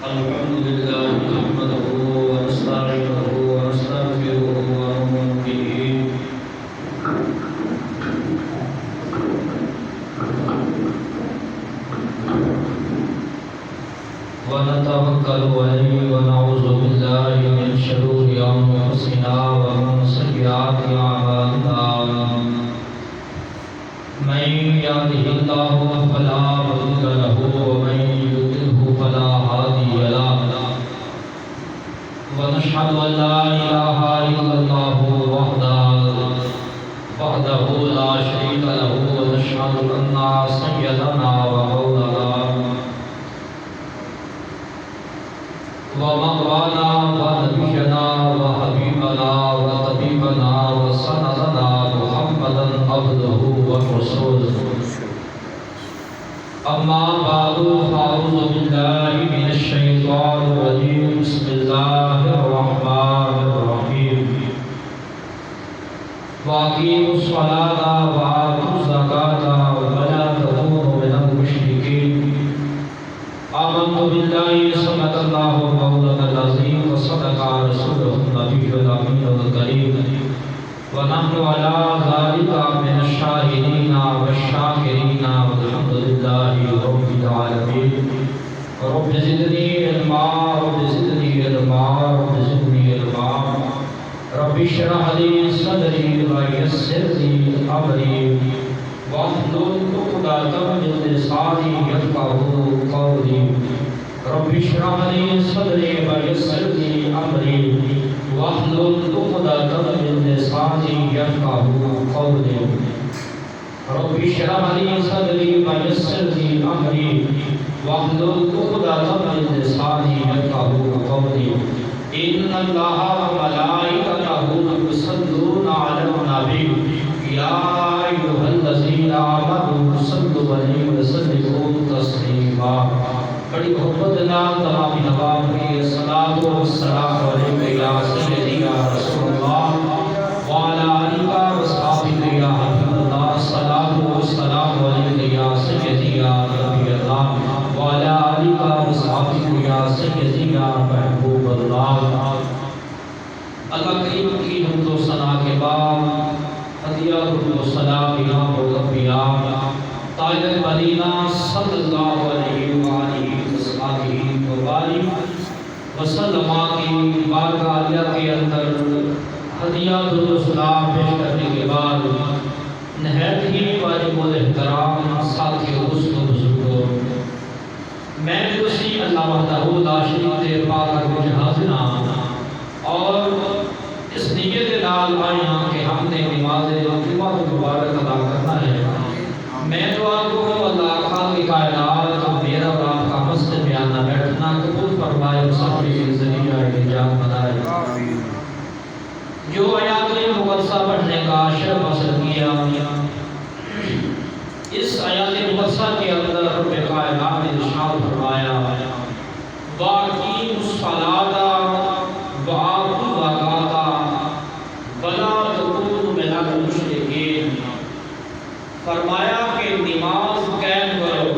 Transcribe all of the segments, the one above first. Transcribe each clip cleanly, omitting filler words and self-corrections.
الحمد لله نحمده ونستعينه ونستغفره ونؤمن به ونتوكل عليه ونعوذ بالله من شرور أنفسنا ومن سيئات أعمالنا من يهده الله فلا مضل له ومن يضلل فلا هادي له ونشهد أن لا إله إلا الله وحده لا شريك له ونشهد أن سيدنا ومولانا ومولانا ونبينا وحبيبنا وطبيبنا وسندنا محمدا عبده ورسوله أما بعد فأعوذ بالله من الشيطان الرجيم بسم الله الرحمن الرحيم وأقيموا الصلاة وآتوا الزكاة ولا تكونوا من المشركين آمنت بالله صدق الله مولانا العظيم وصدق رسوله النبي الأمين الكريم ونحن على ذلك من الشاهدين والشاكرين والحمد لله رب العالمين رب زدني علما رب زدني علما رب زدني علما رب اشرح لي صدري ويسر لي أمري واحلل عقدة من لساني يفقهوا قولي رب اشرح لي صدري ويسر لي أمري واحلل عقدة من لساني يفقهوا قولي رب اشرح لي صدري ويسر لي أمري واحلل عقدة من لساني يفقهوا قولي إن الله وملائكته يصلون على النبي يا أيها الذين آمنوا صلوا عليه وسلموا تسليما بڑی محبت نال تمام نواب کی صلاۃ و السلام علیکہ یا سیدی یا رسول اللہ وعلی آلہ و صحابہ یا حبیب اللہ صلاۃ و السلام علیکہ یا سیدی یا نبی اللہ وعلی آلہ و صحابہ یا سیدی یا محبوب اللہ اللہ کریم کی حمد و ثنا کے بعد ہدیہ و سلام امام الانبیاء تاج مدینہ صلی اللہ علیہ وآلہ وبارک وسلم کی بارگاہ عالیہ کے اندر ہدیہ و سلام پیش کرنے کے بعد نہایت ہی واجب الاحترام ساتھیو دوستو بزرگوں میں اسی اللہ وحدہ لا شریک پاک میں حاضر ہوں اور اس نیت نال آئے ہاں کہ ہم نے نماز جمعہ مبارک ادا کرنا ہے میں دعا کروں اللہ خالق کائنات میرا اور آپ کا مسجد میں آنا بیٹھنا قبول فرمائے اور صبر کے ذریعہ نجات بنائے جو آیات مقدسہ پڑھنے کا شرف حاصل کیا اس آیات مقدسہ کے اندر رب کائنات نے ارشاد فرمایا وَأَقِیمُوا الصَّلَاةَ وَآتُوا الزَّکَاةَ وَلَا تَکُونُوا مِنَ الْمُشْرِکِینَ فرمایا کہ نماز قائم کرو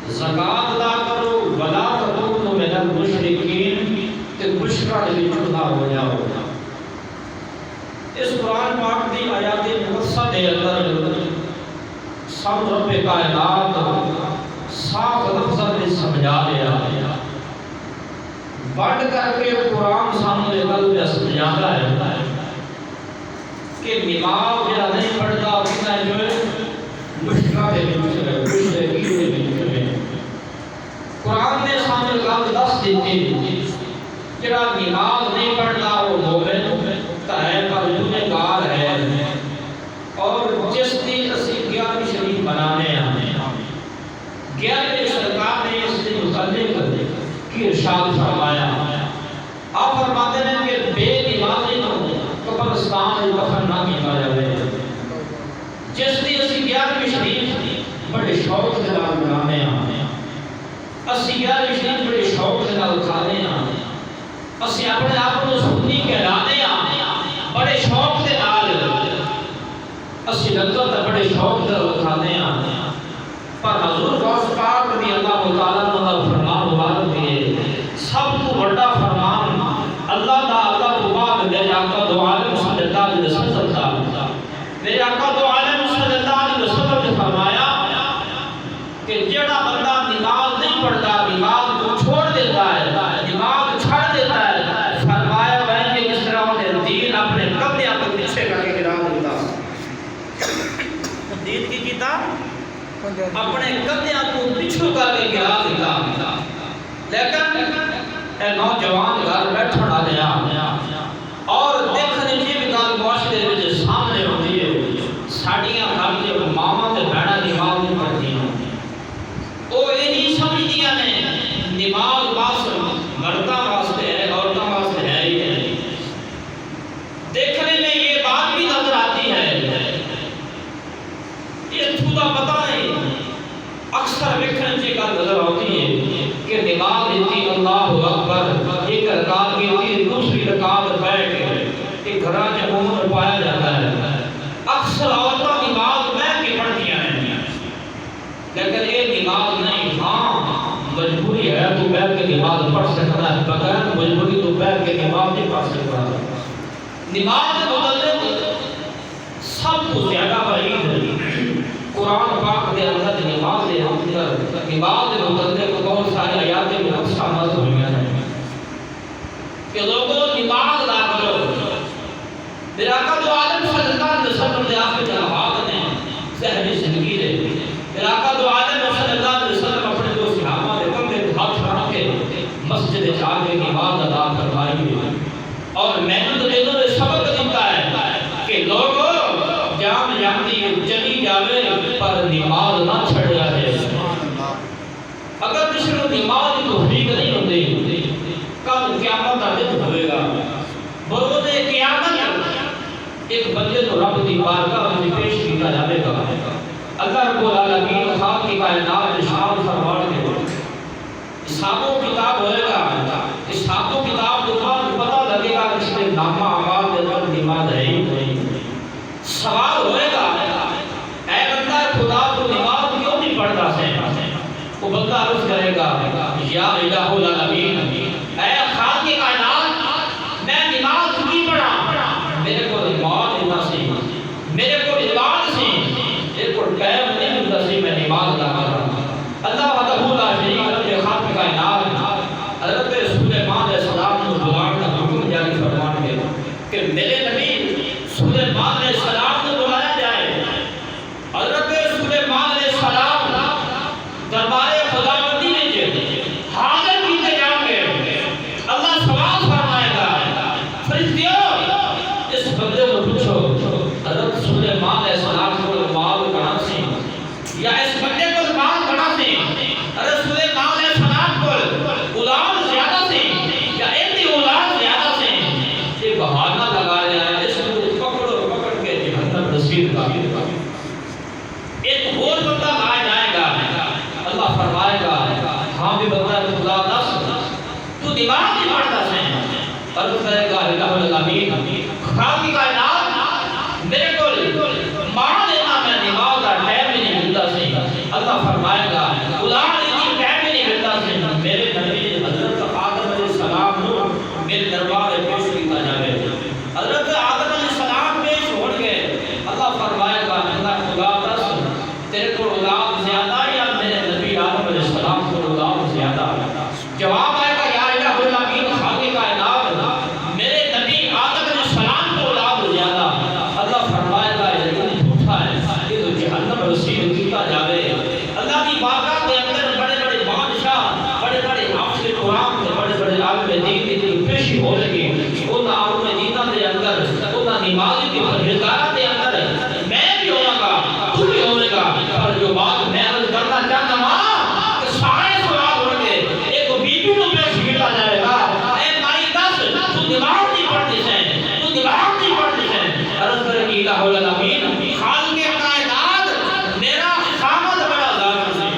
زکات ادا کرو ولا تکونوا من المشرکین کہ مشرکاں دے وچوں نہ ہو جاؤ اس قرآن پاک دی آیات مقدسہ دے اندر سب رب کائنات صاف لفظاں میں سمجھا لیا بڑھ کر کے قرآن سامنے گل میں سمجھاتا ہے کہ نماز جڑا نہیں پڑھتا کتنا جو ہے مشکل ہے قرآن نے سامنے گل دس دیتی جڑا نماز نہیں پڑھتا وہ مومن ہے پر گنہگار ہے اور جس دی اسی 11ویں شریف بنانے ہیں 11ویں سرکار نے اس کے متعلق کی ارشاد فرمایا آپ فرماتے ہیں کہ بے نمازی کو قبرستان میں دفن نہ کیا جائے جس دی اسی 11ویں شریف بڑے شوق سے نال بنانے ہیں اسی 11ویں شریف بڑے شوق سے نال کھانے ہیں اسی اپنے آپ کو سنی کہلانے ہیں بڑے شوق سے نال اسی لذت بڑے شوق سے کھانے ہیں پر حضور غوث پاک رضی اللہ تعالیٰ عنہ فرمان مبارک بڑا فرمان اللہ تعالیٰ کو بعد میرے آقا دو عالم صلی اللہ علیہ وسلم میرے آقا دو عالم صلی اللہ علیہ وسلم نے فرمایا کہ جڑا بندہ نماز نہیں پڑھتا، نماز کو چھوڑ دیتا ہے، نماز چھڑ دیتا ہے، فرمایا وہ کہ جس طرح انہیں دین اپنے کندھے پر پیچھے کر کے گرا دیتا۔ دین کی کتاب اپنے کندھے کو پیچھے کر کے گرا دیتا۔ لیکن اے نوجوان گھر بیٹھن والے اور دیکھنے جی بھی گل معاشرے وچ سامنے ہوندی ہے، ساڈیاں گھر دے ماواں تے بہناں نماز نہیں پڑھدیاں، وہ یہ نہیں سمجھدیاں نے نماز بس مرداں واسطے ہے، عورتاں واسطے ہے ہی نہیں۔ دیکھنے میں یہ بات بھی نظر آتی ہے، یہ تھوڑا پتہ نہیں، اکثر ویکھن جی گل نظر آتی ہے کہ نماز اتنی اللہ اکبر ایک رکعت کی ہوتی، دوسری رکعت بیٹھ کے گھراں چ عموماً پایا جاتا ہے۔ اکثر عورتاں نماز بیٹھ کے پڑھتیاں ہیں، لیکن یہ نماز نہیں۔ ہاں مجبوری ہے تو بیٹھ کے نماز پڑھ سکتا ہے، بغیر مجبوری تو بیٹھ کے نماز نہیں پڑھ سکتا۔ نماز کے متعلق سب کو زیادہ بعید ہے، قرآن پاک کے اندر نماز کے متعلق بہت سارے آیات مقدسہ نازل ہوئی ہیں کہ لوگوں نماز ادا کرو۔ میرے آقا دو عالم صلی اللہ علیہ وسلم نے آپ کے جنابات نے ذہنی زندگی دے، میرے آقا دو عالم صلی اللہ علیہ وسلم اپنے دو صحابہ کے کندھے پہ ہاتھ رکھ کے مسجد جا کے نماز ادا کروائی ہے۔ اور میں نے انہوں نے سبق دیتا ہے کہ لوگوں جام جانتی چلی جاوے پر نماز نہ چھڑیا ہے۔ اگر کسی کو نماز کی توفیق نہیں ہوتی، کل قیامت کا دن ہوئے گا، بروز قیامت ایک بندے تو رب دی بارگاہ میں پیش کیا جائے گا۔ اللہ رب العالمین خاک کی کائنات شان فرمان کے حساب و کتاب ہوئے گا۔ حساب و کتاب کے بعد پتہ لگے گا کہ اس میں نامہ اعمال کے اندر نماز ہے ہی نہیں۔ سوال ہوئے گا اے بندہ خدا کو نماز کیوں نہیں پڑھتا ہے؟ وہ بندہ عرض کرے گا یا الہ العالمین، اے خالق کائنات میں نماز نہیں پڑھا، میرے کو نماز نہ سی، میرے کو عبادت سی، میرے کو ٹائم نہیں ملتا سی میں نماز ادا کرا۔ اللہ وحدہ لا شریک له خالق کائنات حضرت سلیمان علیہ السلام کو بلانے کا حکم جاری فرمان کے کہ میرے نبی سلیمان علیہ السلام کو بلایا جائے۔ حضرت سلیمان علیہ السلام دربار خداوندی میں حاضر کیتے جائیں گے۔ اللہ سوال فرمائے گا فرشتیوں اس بندے کو پوچھو حضرت سلیمان علیہ السلام کو مال کہاں سے یا اس بندے کو مال کہاں سے؟ حضرت سلیمان علیہ السلام کو اولاد زیادہ سے یا ان کی اولاد زیادہ سے؟ یہ بہانہ لگایا جائے اس کو پکڑ کے جہنم رسید کا ایک اور بندہ آ جائے گا۔ اللہ فرمائے گا ہاں بھی بندہ خدا دس تو نماز نہیں پڑھتا ہے، عرض کرے گا الہ العالمین خالق کائنات میرے کو مار دینا میں نماز کا ٹائم ہی نہیں ملتا سی۔ اللہ فرمائے گا اولاد اتنی ٹائم ہی نہیں ملتا سی، میرے نبی حضرت آدم علیہ السلام کو میرے دربار میں پیش کیا جائے۔ حضرت آدم علیہ السلام پیش ہو گئے، اللہ فرمائے گا اللہ خدا دس تیرے کو اولاد زیادہ یا میرے نبی آدم علیہ السلام کو اولاد زیادہ؟ جواب آئے گا یا الہ العالمین خالق کائنات میرے نبی آدم علیہ السلام کو اولاد زیادہ۔ اللہ فرمائے گا یہ جھوٹا ہے، یہ تو جہنم رسید کیتا جاوے۔ اللہ کی بارگاہ کے اندر بڑے بڑے بادشاہ، بڑے بڑے حافظ قرآن کے بڑے بڑے عالم دین کی پیشی ہو لگی، ان عالم دینہ کے اندر ان نمازی کی پرہیزگارہ کے اندر میں بھی ہونا گا تو بھی ہونے گا۔ اور جو بات میں عرض کرنا چاہتا ہوں کہ سارے سوال ہو گئے ایک بی بی کو پیش کیا جائے گا، اے مائی دس تو نماز نہیں پڑھتی ہے، تو نماز نہیں پڑھتی ہے۔ عرض کرے کہ الہ العالمین خالق کائنات میرا خامد بڑا ظالم ہے،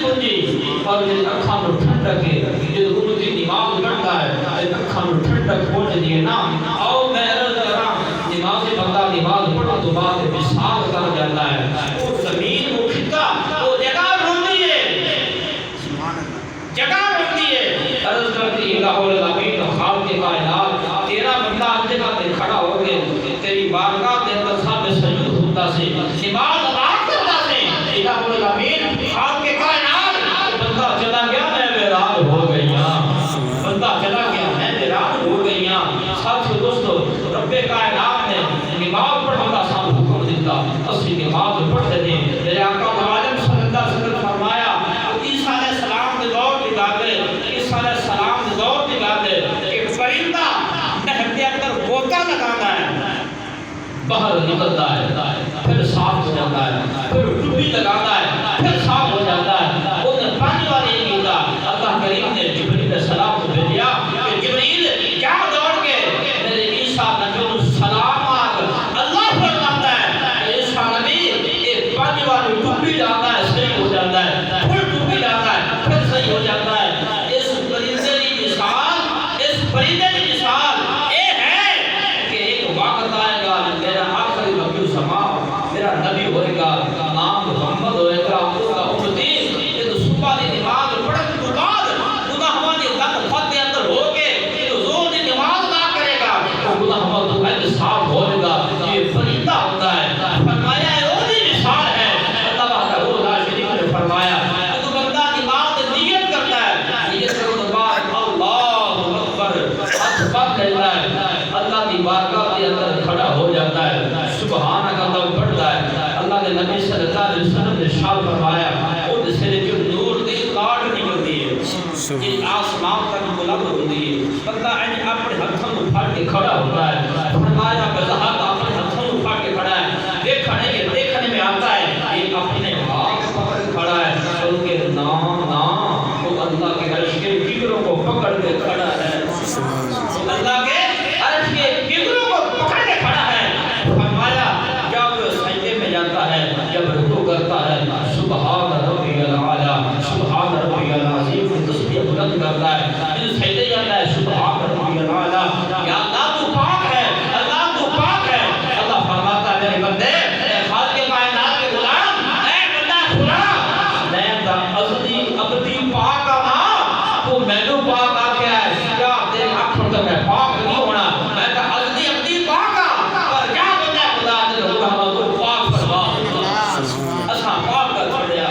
پونجی اور یہ اکھاں نو ٹھنڈک ہے جو گرو دی نماز پڑھتا ہے اکھاں نو ٹھنڈک پہنچ دی نا آؤ میں عرض کراں نماز بندہ نماز پڑھن تو بعد وصال کر جاتا ہے وہ زمین کو کھتا وہ جگہ روندی ہے جگہ روندی ہے عرض کرتی الہ العالمین خالق کائنات تیرا بندہ اس جگہ تے کھڑا ہو کے تیری بارگاہ کے اندر سامنے سجود ہوتا سے نماز ادا کرتا سے الہ العالمین خالق کائنات بندہ چلا گیا میں ویران ہو گئیاں بندہ چلا گیا میں ویران ہو گئیاں ساتھ دوستو رب کائنات نے نماز پڑھنے کا سام حکم دیتا اسی نماز پڑھتے تھے میرے آقا عالم صلی اللہ علیہ وسلم فرمایا عیسیٰ علیہ السلام کے دور کی بات ہے عیسیٰ علیہ السلام کے دور کی بات ہے کہ پرندہ نہر کے اندر گوتا لگانا ہے باہر نکلتا ہے پھر صاف ہو جاتا ہے پھر ڈبی لگاتا ہے پھر صاف ہو جاتا ہے انہیں پانی والی نہیں ہوتا اللہ کریم نے جبریل علیہ السلام کو بھیجا کہ جبریل کیا دوڑ کے میرے عیسیٰ نبی السلام اللہ فرماتا ہے کہ عیسیٰ نبی ایک پانی والی ڈبی لاتا ہے صحیح ہو جاتا ہے پھر ڈبی لاتا ہے پھر صحیح ہو جاتا ہے اس پرندے کی مثال اس پرندے کی مثال یہ ہے کہ ایک وقت آئے گا میرا آخری نبی الزمان میرا نبی ہوئے گا نام محمد ہوئے گا امتی یہ تو صبح دی نماز پڑھن تو بعد گناہوں دی دن خط کے اندر ہو کے یہ تو زور دی نماز نہ کرے گا وہ گناہوں تو صاف ہوئے گا یہ پرندہ ہوتا ہے فرمایا ہے وہ دی مثال ہے اللہ وحدہ لا شریک نے فرمایا کہ تو بندہ نماز نیت کرتا ہے نیت کرنے کے بعد اللہ اکبر اکبر کہتا ہے اللہ کی بارگاہ کے اندر کھڑا ہو جاتا ہے سبحان اللہ پڑھتا ہے اللہ کے نبی صلی اللہ علیہ وسلم نے ارشاد فرمایا ان سے جو نور دی کاٹ نکلتی ہے یہ آسمان تک بلند ہوتی ہے بندہ اپنے ہاتھوں کو پھاڑ کے کھڑا ہوتا ہے فرمایا بظاہر اپنے ہاتھوں کو پھاڑ کے کھڑا ہے دیکھنے میں آتا ہے یہ اپنے ہاتھ پکڑ کے کھڑا ہے اور ان کے نام وہ اللہ کے عرش کے فکروں کو پکڑ کے کھڑا ہے اللہ کے عرش کے فکروں کو پکڑ کے کھڑا ہے فرمایا جب سجدے میں جاتا ہے جب رکوع کرتا ہے سبحان ربی الاعلی سبحان ربی العظیم تسبیح بلند کرتا ہے پھر سجدے جاتا ہے سبحان ربی الاعلی یا اللہ تو پاک ہے اللہ تو پاک ہے اللہ فرماتا ہے میرے بندے اے خالق کائنات کے غلام اے بندہ خدا میں تا ازلی ابدی پاک ہوں تو میں نے پاک آکھیا ہے کیا تیرے آنکھوں سے میں پاک نہیں ہونا میں تا ازلی ابدی پاک ہوں پر کیا بندہ خدا نے غلام کو پاک فرما اساں پاک کر چھڑیا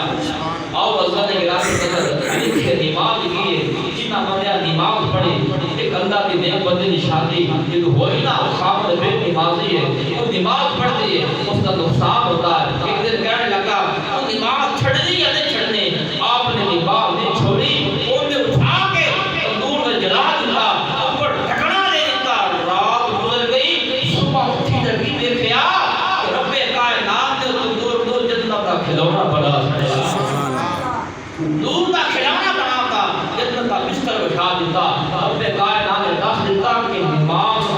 آؤ اللہ نے گرامی قدر لکھے نماز کیے جتنا بندہ نماز پڑھے ایک اللہ کی نیک بندے کی شادی یہ تو ہوئی نا سامنے بے نمازی ہے وہ نماز پڑھتی ہے اس کا نقصان ہوتا ہے ایک دن کہنے لگا وہ نماز چھڑنی یا نہیں چھڑنی آپ نے نماز نہیں چھوڑی وہ نے اٹھا کے تندور میں جلا دیا اوپر ڈھکنا دے دیتا رات گزر گئی صبح اٹھی جگی دیکھیا کہ رب کائنات نے تندور کو جنت کا کھلونا بنا نور کا کھلونا بنا تھا جنت کا بستر بچھا دیتا رب کائنات نے دس دیتا کہ نماز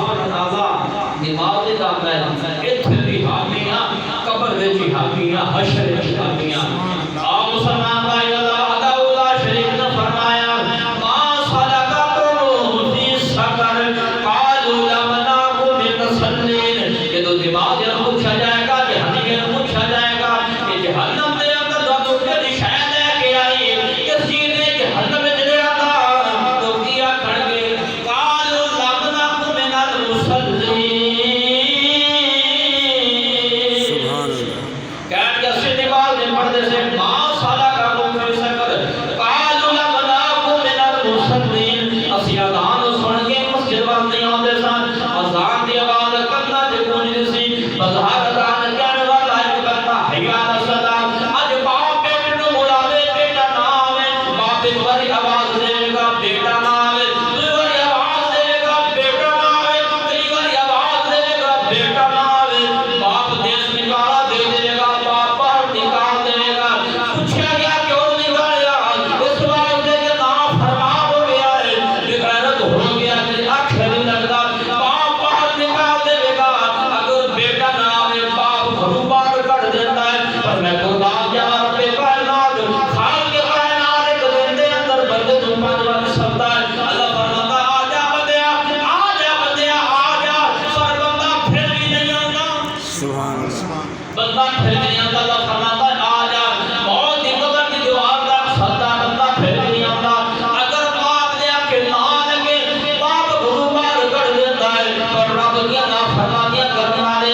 بندہ پھر نہیں آتا، اللہ فرماتا ہے آ جا، موت دی قبر دی دیوار دا سدا بندہ پھر نہیں آتا۔ اگر باپ دے آکے نہ لگے باپ گھروں باہر کر دیتا ہے، پر رب دیا نافرمانیاں کرنے والے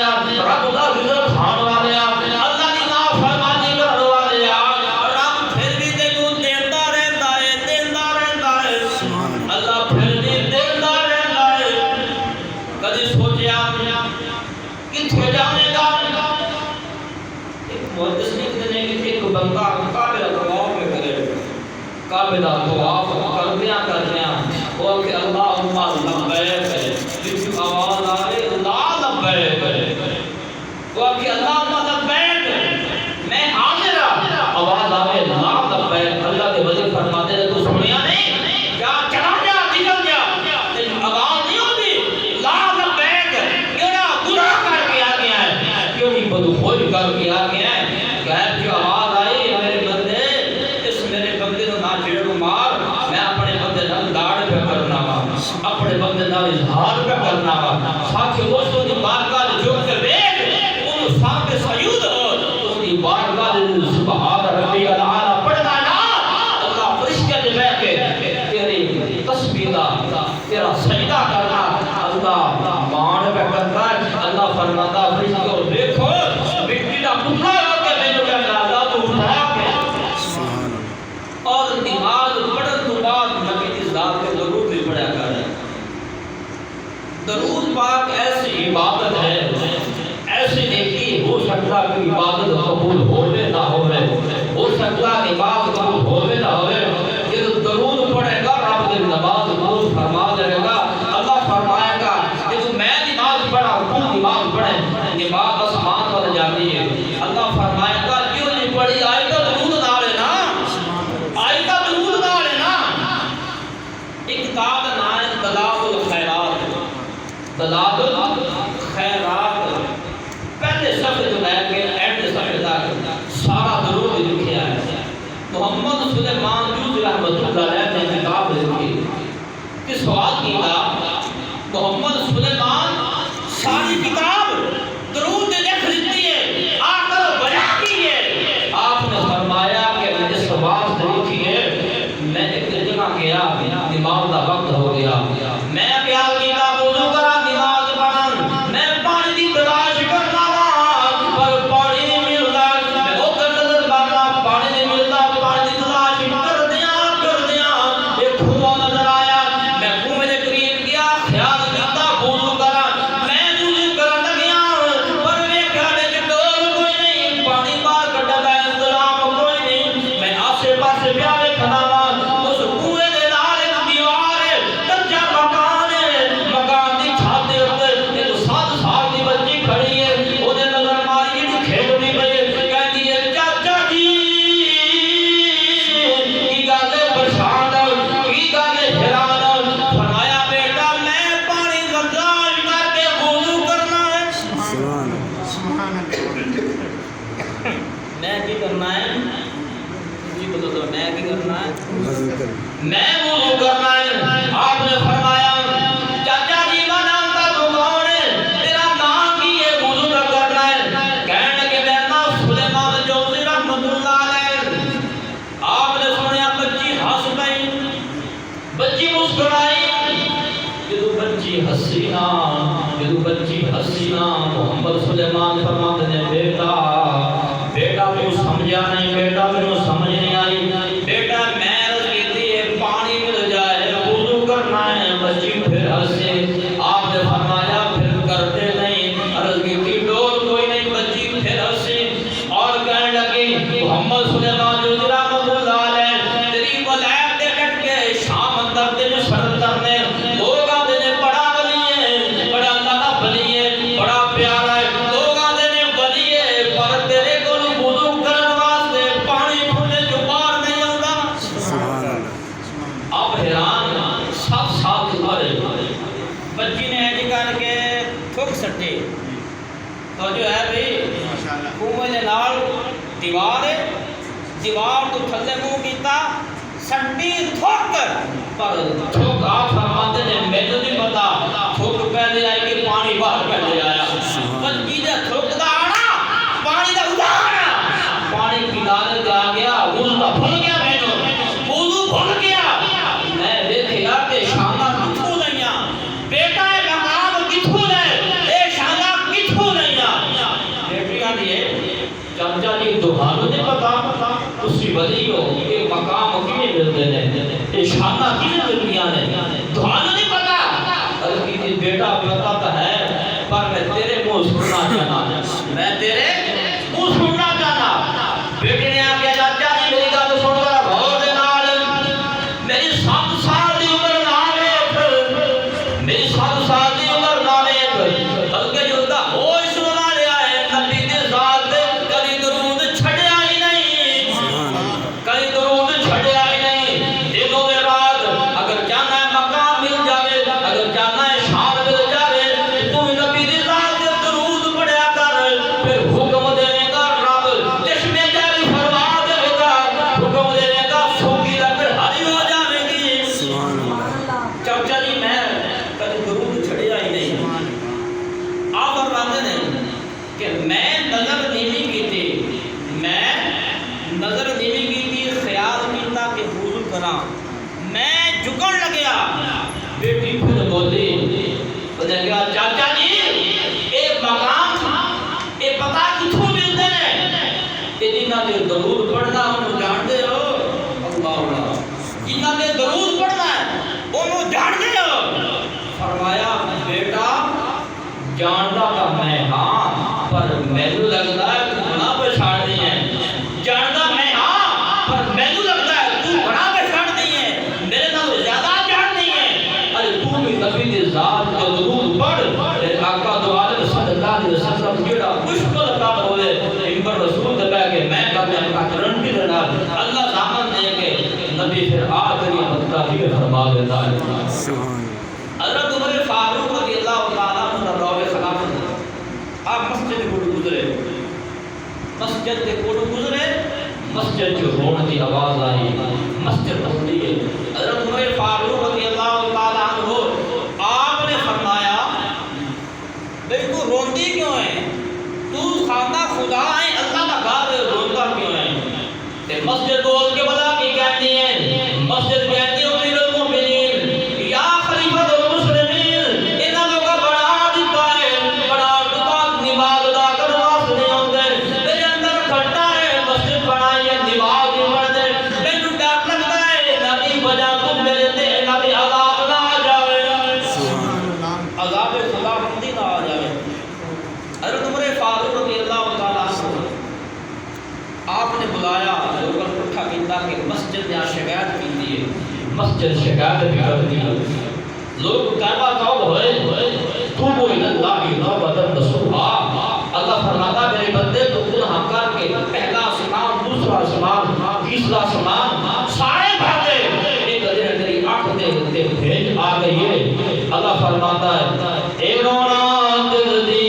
رب دا رزق کھان والے اللہ دی نافرمانی کرنے والے رب پھر بھی تینوں دیتا رہتا ہے، دیتا رہتا ہے، اللہ پھر بھی دیتا رہتا ہے۔ کدی سوچیا کتنے جانے گا؟ محدث لکھتے ہیں کہ ایک بندہ کعبے کا طواف کرے، کعبے کا طواف کردیاں وہ کہ اللہم لبیک کرے، جس آواز آ رہی اللہ لبیک کرے، وہ کہ اللہم لبیک میں حاضر آواز آوے اللہ لبیک، اللہ کے ولی فرماتے ہیں تو سنیا نہیں کیا چلا جا نکل جا، آواز نہیں ہوتی لا لبیک کیڑا گناہ کر کے آ گیا ہے، کیڑی بدخوئی کر کے آ گیا ہے، غیب کی آواز آئی میرے بندے، اس میرے بندے کو نہ چھیڑو مار، میں اپنے بندے نال لاڑ پہ کرنا وا، اپنے بندے نال اظہار پہ کرنا وا، ساتھی دوستوں دی بارگاہ جو کے دیکھ ان صاحب سجود ہو اس دی بارگاہ سبحان ربی الاعلی پڑھنا نا، اللہ فرشتے دے بیٹھ کے تیری تسبیح دا تیرا سجدہ کرنا اللہ مان پہ کرتا ہے۔ اللہ فرماتا فرشتے کو دیکھو مٹی دا ٹکڑا ہو کے میں جو کہتا اللہ تو اٹھا کے اور نماز پڑھن تو بعد نبی کی ذات کے درود بھی پڑھا کرے۔ درود پاک ایسی عبادت ہے، ایسی نیکی ہو سکتا کہ عبادت قبول ہوئے نہ ہوئے، ہو سکتا کہ عبادت قبول ہوئے نہ ہوئے، یہ درود پڑھے گا رب کی نماز قبول فرما دے گا۔ اللہ فرمائے گا کہ تو میں نماز پڑھا تو نماز پڑھے، نماز آسمان پر جاتی ہے، اللہ فرمائے گا کیوں نہیں پڑھی آئی کا درود نہ لینا، آئی کا درود نہ لینا۔ ایک کتاب کا نام ہے دلال الخیرات، دلال الخیرات، پہلے صفحے جو لے کے اینڈ صفحے تک سارا درود لکھیا ہے۔ محمد سلیمان جوزی رحمۃ اللہ علیہ نے کتاب لکھی کہ سوال کیا محمد سلیمان ساری کتاب درود لکھ دیتی ہے، آخر وجہ کی ہے؟ آپ نے فرمایا کہ میں اس واسطے لکھی ہے، میں ایک جگہ گیا نماز کا وقت ہو گیا، میں پیال کیا وضو کرا نماز پڑھن، میں پانی کی تلاش کرنا پر پانی نہیں ملتا، میں ادھر نظر مارنا پانی نہیں ملتا، پانی کی تلاش کر دیا ایک کنواں نظر آیا، میں کنویں کے قریب گیا، خیال کیا وضو کرا، میں وضو کرن لگیا پر ویکھیا وچ ڈول کوئی نہیں، پانی باہر کڈن دا انتظام کوئی نہیں، میں آسے پاسے پیا ویکھنا وا اس کنویں دے نال ایک دیوار ہے، کچا مکان ہے، مکان دی چھت دے اوپر ایک 7 سال دی بچی کھڑی ہے، اودے نظر ماری جی کھیڈدی پئی کہندی ہے چاچا جی کی گل ہے پریشان کی گل ہے حیران، فرمایا بیٹا میں پانی برداشت کر کے وضو کرنا ہے، میں کی کرنا ہے جی بولو تو میں کی کرنا ہے، میں وضو کرنا ہے۔ آپ نے فرمایا چاچا جی میں جانتا تو کون ہے، تیرا نام کی ہے، وضو کا کرنا ہے، کہنے لگے میرا نام سلیمان جوزی رحمۃ اللہ علیہ۔ آپ نے سنیا بچی ہنس پئی، بچی مسکرائی، جدو بچی حسینہ محمد سلیمان فرماتے ہیں بیٹا تو سمجھا نہیں، بیٹا میں سمجھ نہیں آئی، بیٹا میں عرض کیتی ہے پانی مل جائے وضو کرنا ہے، بچی پھر ہنسے۔ آپ نے فرمایا پھر کرتے نہیں، عرض کیتی ڈول کوئی نہیں، بچی پھر ہنسی اور کہنے لگی محمد سلیمان جوزی رحمۃ اللہ علیہ تیری ولایت دے ڈٹ کے شام اندر تے جو شرط کرنے لوگ آتے نے بڑا ولی ہے، بڑا اللہ کا ولی ہے، بڑا پیارا ہے، لوگ آتے نے ولی ہے پر تیرے کو وضو کرن واسطے پانی کھلے جو باہر نہیں آتا۔ اب حیران 7 سال کی عمر بچی نے ایج کر کے تھک سٹی تو جو ہے بھئی کنویں دے نال دیوار ہے، دیوار تو تھلے منہ کیتا سٹی تھک پر تھک آپ فرماتے ہیں مینوں نہیں پتا تھک پہلے آئی کہ پانی باہر پہلے آیا، بچی دے تھک دا آنا ہے چاچا جی تمہاروں نے پتا اسی ولی ہو کہ مقام کیویں ملتے ہیں یہ شانہ کیویں ملدیاں نے تمہاروں نے پتا کہ بیٹا پتا تو ہے پر میں تیرے منہ سننا چاہنا میں تیرے منہ سننا چاہنا بیٹے نے آگیا چاچا جی میری گل سن کر غور دے نال میری 7 سال دی عمر نہ ویکھ میری 7 سال دی عمر نہ ویکھ بلکہ جو دا ہوش سنا لیا ہے نبی دی ذات تے کبھی درود چھڑیا ہی نہیں کبھی درود چھڑیا ہی نہیں دنوں دے رات اگر چاہنا ہے مقام مل جاوے اگر چاہنا ہے شان مل جاوے تو نبی دی ذات تے درود پڑھیا کر پھر حکم دے گا رب چشمے جاری فرما دے گا حکم دے گا سوکی رکھ ہری ہو جاوے گی سبحان اللہ چاچا جی میں کبھی درود چھڑیا ہی نہیں آپ فرماتے ہیں کہ میں نظر نیوی کی تھی میں نظر نیوی کی تھی خیال کیتا کہ وضو کراں میں جھکن لگیا بیٹی پھر بولی انہیں کہا چاچا جی اے مقام اے پتہ کتھوں ملتے ہیں کہ جنہاں نے درود پڑھنا انہوں جانتے ہو اللہ اللہ جنہاں نے درود پڑھنا ہے انہوں جانتے ہو فرمایا بیٹا جانتا تھا میں ہاں پر مینو لگتا ہے تو بنا پہچان نہیں ہے جانتا میں ہاں پر مینو لگتا ہے تو بنا پہچان نہیں ہے میرے نال زیادہ جان نہیں ہے ارے تو بھی نبی دی ذات کا درود پڑھ تیرے آقا دو عالم صلی اللہ علیہ وسلم جڑا مشکل کام ہوئے امبر رسول دے کہ میں کام اپنا کرن کی رہنا اللہ زامن دے کے نبی پھر آخری مدتا بھی فرما دیتا ہے حضرت عمر فاروق رضی اللہ تعالیٰ عنہ روح خلافت آپ مسجد کو گزرے مسجد کو گزرے مسجد جو روڑ کی آواز آئی مسجد بسلی ہے حضرت عمر فاروق رضی اللہ تعالیٰ عنہ آپ نے فرمایا بھئی تو روندی کیوں ہے تو خانہ خدا ہے اللہ کا گھر روندا کیوں ہے تے مسجد بول کے بلا کی کہتی ہے مسجد کہتی ہے امیر المؤمنین یا خلیفۃ المسلمین انہاں لوگاں بڑا دیتا ہے بڑا دباغ نماز ادا کرنے واسطے نہیں ہوندے میرے اندر کھٹا ہے مسجد بنائی ہے نماز نہیں پڑھتے مینوں ڈر لگتا ہے نبی وجہ تم میرے تے نبی عذاب نہ آ جاوے عذاب خدا بندی نہ آ جاوے حضرت عمر فاروق رضی اللہ تعالیٰ عنہ آپ نے بلایا لوگوں کو اٹھا کیتا کہ مسجد نے شکایت کی دی ہے مسجد شکایت بھی کر دی لوگ کعبہ توب ہوئے توبوا الی اللہ توبۃ نصوحا اللہ فرماتا میرے بندے تو گناہ کر کے پہلا آسمان دوسرا آسمان تیسرا آسمان سارے بھاگے ایک دن تیری آنکھ دے بھیج آ گئی ہے اللہ فرماتا ہے اے رونا دل دی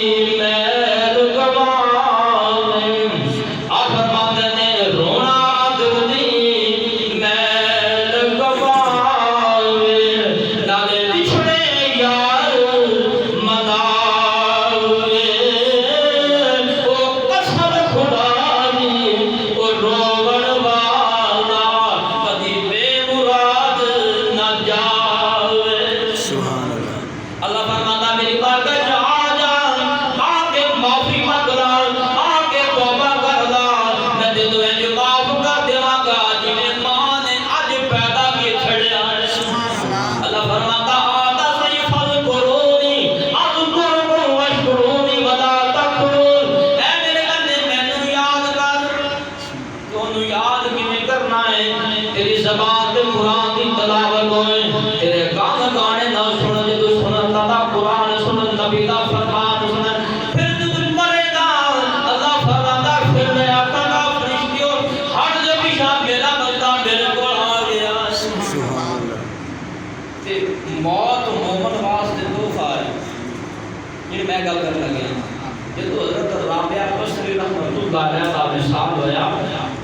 موت مومن واسطے تحفہ ہے یہ میں گل کر لگیا جب حضرت رابعہ بصری رحمۃ اللہ علیہ کا وصال ہوا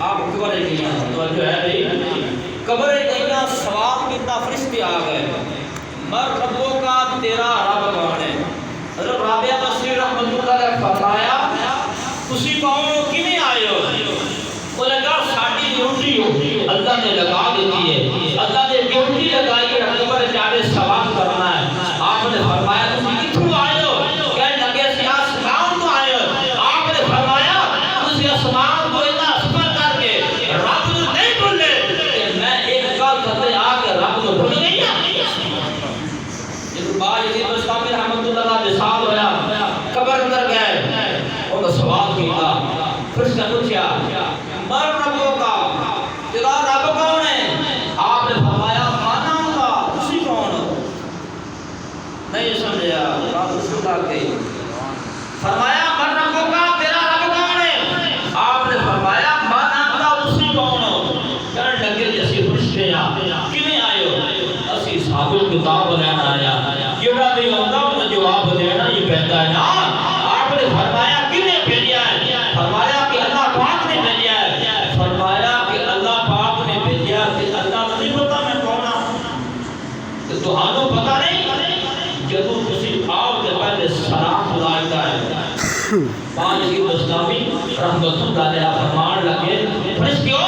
آپ قبر گئیاں توجہ ہے بھائی قبر گئیاں سوال کتنا فرشتے آ گئے مر ربوں کا تیرا رب کون ہے حضرت رابعہ بصری رحمۃ اللہ علیہ فرمایا تسی کون ہو کیویں آئے ہو وہ لگا ساڈی ڈیوٹی ہو اللہ نے لگا دیتی ہے اللہ نے ڈیوٹی لگائی ہے قبر جانے سوال کرنا ہے آپ نے فرمایا تم کتھوں آئے ہو کہنے لگے سی آسمان تو آئے ہو آپ نے فرمایا سے پوچھا مر ربوں کا، تیرا رب کون ہے؟ آپ نے فرمایا مانا کا، اسی کون ہو؟ نہیں سمجھا، بات سنا گئی۔ فرمایا مر ربوں کا، تیرا رب کون ہے؟ آپ نے فرمایا مانا کا، اسی کون ہو؟ کہنے لگے جیسے فرشتے کیویں آئے ہو؟ اسی ثابت کتاب لینا آیا، جڑا بھی ہوتا انہیں جواب دینا یہ کہتا ہے نا۔ آپ نے فرمایا کیویں بھیجا ہے؟ فرمایا کہ اللہ پاک نے بھیجا ہے۔ فرمایا کہ اللہ پاک نے بھیجا کہ اللہ نہیں پتا میں کون ہوں؟ کہ تمہاروں پتہ نہیں؟ جدو کسی آؤ کے پہلے سلام بلائتا ہے۔ پانچ کی بستامی رحمت اللہ علیہ فرمان لگے فرشتیوں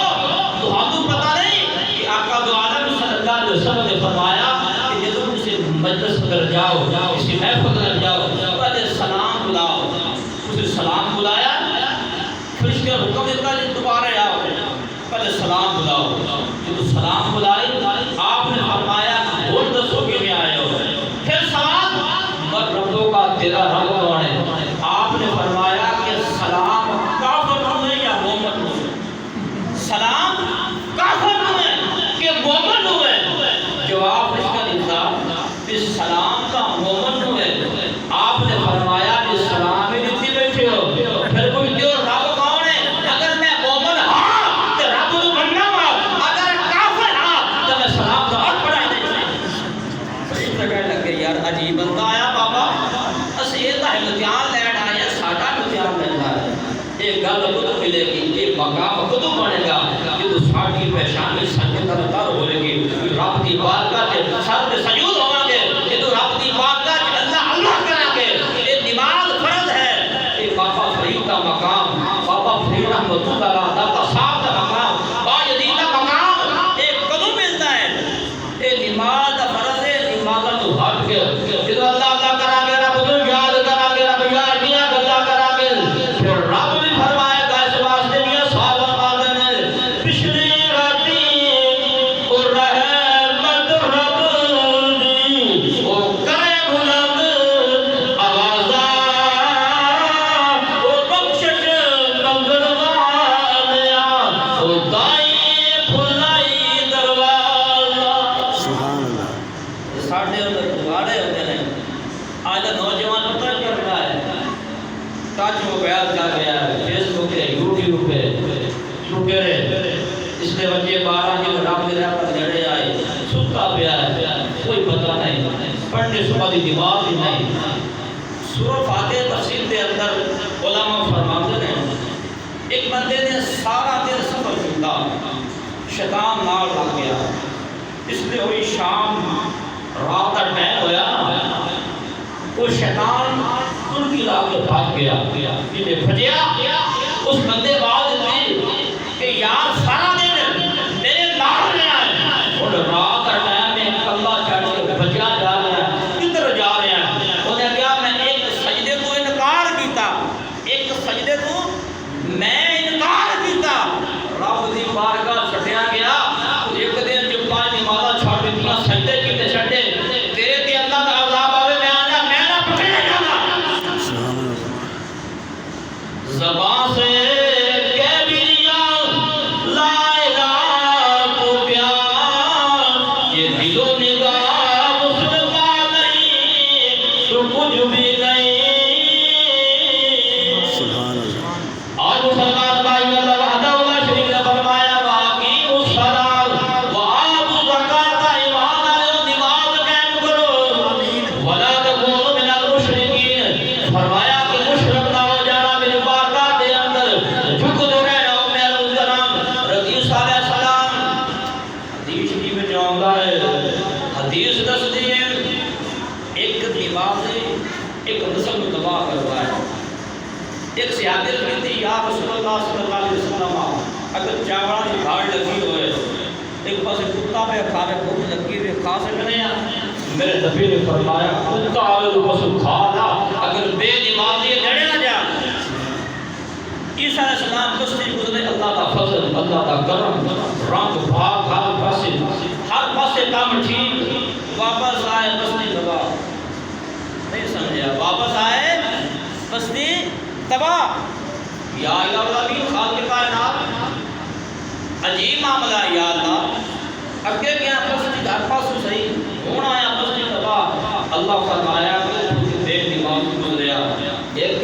تمہاروں پتہ نہیں کہ آقا دو عالم صلی اللہ علیہ وسلم نے فرمایا کہ جدو کسی مجلس کر جاؤ، کسی محفل کر جاؤ، پہلے سلام بلاؤ۔ اسے سلام بلایا، فرشتیوں حکم دیتا ہے دوبارہ آؤ، پہلے سلام بلاؤ۔ جب سلام بلائی آپ نے فرمایا بول دسو کہ میں آئے ہو؟ پھر سوال مر ربوں کا، تیرا رب کون ہے؟ آپ نے فرمایا کہ سلام کافر ہوئے یا مومن ہوئے؟ سلام کافر ہوئے کہ مومن ہوئے؟ جواب اس کا دیتا اس سلام کا مومن ہوئے۔ آپ نے فرمایا کہ سلام ہی دیتی بیٹھے ہو، پھر کوئی دیو رب کون ہے؟ اگر میں مومن ہاں تو رب تو بننا ہوا، اگر کافر ہاں تو میں سلام کا حق پڑھائی نہیں چاہیے۔ اس طرح لگے یار عجیب بندہ آیا بابا، اس یہ تو امتحان لین آیا، ساڑھا امتحان لینا ہے۔ ایک گل خود ملے گی، ایک مقام خود بنے گا، جو ساڑھی پہچانی سنگت تر ہو لے گی، رب کی بارگاہ کے سر پہ سجود ہوں گے، جو رب کی بارگاہ کے اللہ اللہ کریں گے۔ یہ نماز فرض ہے۔ یہ بابا فرید کا مقام، بابا فرید رحمت اللہ علیہ داتا صاحب کا مقام، با یزید کا مقام ایک کدو ملتا ہے۔ یہ نماز فرض ہے، نماز تو ہٹ کے جو اللہ اللہ کریں گے، رب کو یاد کریں گے، رب یاد کیا اللہ کریں گے، پھر رب بھی فرمائے گا اس واسطے دیا صحابہ آدھے نے پچھلی راتی اور رحمت رب دی او کرے بلند آوازہ او بخشش منگل والیا او دائی پھلائی دروازہ۔ سبحان اللہ۔ ساڑھے اندر دوارے ہوتے ہیں۔ آج نوجوان پتہ کر رہا ہے، ٹچ موبائل کر رہا ہے، فیس بک ہے، یوٹیوب ہے، چھوٹے رہے اس نے بچے 12 جو رب دے رہا پر جڑے آئے ستا پیا ہے، کوئی پتہ نہیں، پڑھنے صبح دی دماغ ہی نہیں۔ سورہ فاتحہ تفسیر کے اندر علماء فرماتے ہیں ایک بندے نے سارا دن سفر کیا، شیطان نال لگ گیا، اس نے ہوئی شام رات کا ٹائم ہویا، وہ شیطان ترکی لا کے بھاگ گیا، جنہیں بھجیا اس بندے بعد دی کہ یار سارا دن میرے نال رہا ہے، اور رات کا ٹائم میں کلہ چڑھ کے بھجیا جا رہا ہے، کدھر جا رہا ہے؟ انہیں کہا میں ایک سجدے کو انکار کیتا، ایک سجدے کو میں انکار کیتا، رب دی بارگاہ چھٹیا گیا، ایک دن جو 5 نمازاں چھوڑ دیا، سجدے کیتے چھڑے، تیرے تے اللہ کا عذاب آوے، میں آنا میں نہ پکڑے جانا۔ زبان سے کہہ بھی لیا لا الہ کو پیار، یہ دل و نگاہ مسلم کا نہیں تو کچھ بھی نہیں۔ سبحان اللہ۔ آج مسلمان بھائی اللہ وحدہ لا شریک نے فرمایا واقیم الصلاۃ وآتوا الزکاۃ، ایمان والو نماز قائم کرو، ولا تکونوا من المشرکین، فرمایا کہ مشرک نہ ہو جانا میری بارگاہ کے اندر، جھک دو رہنا میں علیہ السلام رضی علیہ السلام۔ حدیث کی میں جاؤں ہے، حدیث دستی ہے ایک نماز ایک نسل کو تباہ کرتا ہے۔ ایک صحابی کہتی یا رسول اللہ صلی اللہ علیہ وسلم اگر چاوڑا کی گھاڑ لگی ہوئے ایک پاس کتا پہ کھانے بھوک لگی ہوئے کھا سکتے ہیں؟ میرے نبی نے فرمایا کتا آئے تو بس کھا لا، اگر بے نمازی لڑے نہ جا۔ عیسیٰ علیہ السلام بستی گزرے، اللہ کا فضل، اللہ کا کرم، رنگ بھاگ ہر پاسے کام ٹھیک، واپس آئے بستی تباہ۔ نہیں سمجھا؟ واپس آئے بستی تباہ۔ یا الہ العالمین خالق کائنات عجیب معاملہ ہے یا اللہ اگے گیا آپس میں گھر پاسو صحیح ہونا ہے آپس میں تباہ اللہ فرمایا کہ بے دماغ گزریا ایک